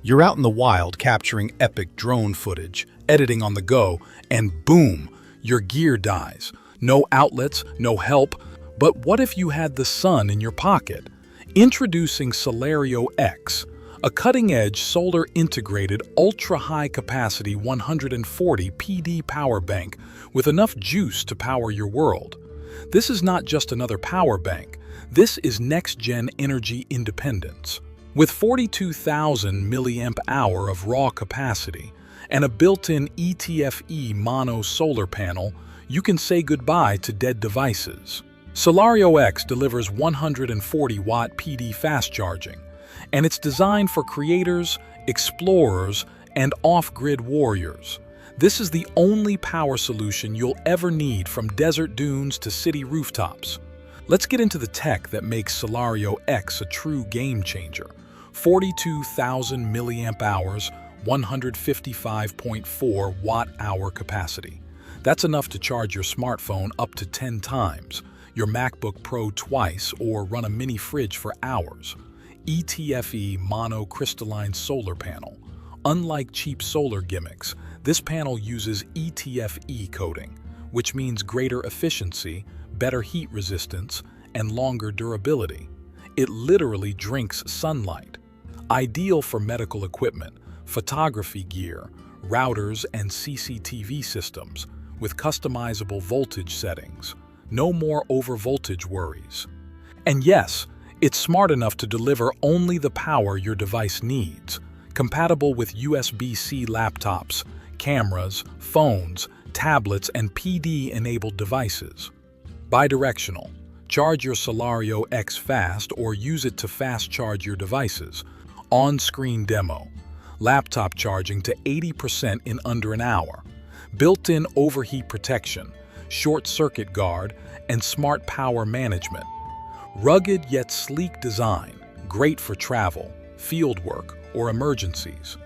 You're out in the wild capturing epic drone footage, editing on the go, and boom, your gear dies. No outlets, no help. But what if you had the sun in your pocket? Introducing SolarioX, a cutting-edge solar-integrated, ultra-high-capacity 140 PD power bank with enough juice to power your world. This is not just another power bank. This is next-gen energy independence. With 42,000 milliamp hour of raw capacity and a built-in ETFE Mono Solar Panel, you can say goodbye to dead devices. SolarioX delivers 140-watt PD fast charging, and it's designed for creators, explorers, and off-grid warriors. This is the only power solution you'll ever need, from desert dunes to city rooftops. Let's get into the tech that makes SolarioX a true game-changer. 42,000 milliamp hours, 155.4 watt-hour capacity. That's enough to charge your smartphone up to 10 times, your MacBook Pro twice, or run a mini fridge for hours. ETFE Mono Crystalline Solar Panel. Unlike cheap solar gimmicks, this panel uses ETFE coating, which means greater efficiency, better heat resistance, and longer durability. It literally drinks sunlight. Ideal for medical equipment, photography gear, routers, and CCTV systems, with customizable voltage settings. No more overvoltage worries. And yes, it's smart enough to deliver only the power your device needs, compatible with USB-C laptops, cameras, phones, tablets, and PD-enabled devices. Bidirectional. Charge your SolarioX fast or use it to fast charge your devices. On-screen demo. Laptop charging to 80% in under an hour. Built-in overheat protection, short circuit guard, and smart power management. Rugged yet sleek design, great for travel, fieldwork, or emergencies.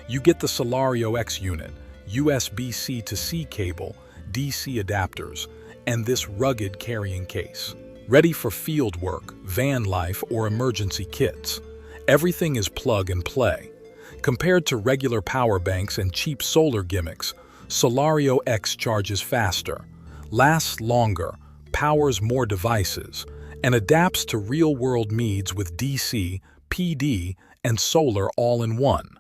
You get the SolarioX unit, USB-C to C cable, DC adapters, and this rugged carrying case. Ready for field work, van life, or emergency kits. Everything is plug and play. Compared to regular power banks and cheap solar gimmicks, SolarioX charges faster, lasts longer, powers more devices, and adapts to real-world needs with DC, PD, and solar all in one.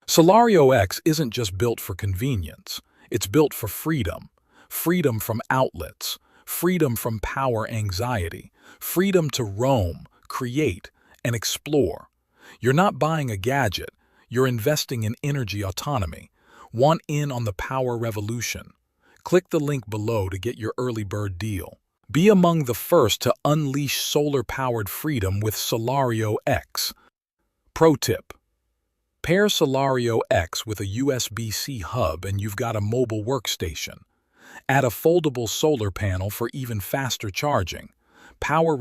SolarioX isn't just built for convenience. It's built for freedom. Freedom from outlets, freedom from power anxiety, freedom to roam, create, and explore. You're not buying a gadget, you're investing in energy autonomy. Want in on the power revolution? Click the link below to get your early bird deal. Be among the first to unleash solar-powered freedom with SolarioX. Pro tip: pair SolarioX with a USB-C hub and you've got a mobile workstation. Add a foldable solar panel for even faster charging. Power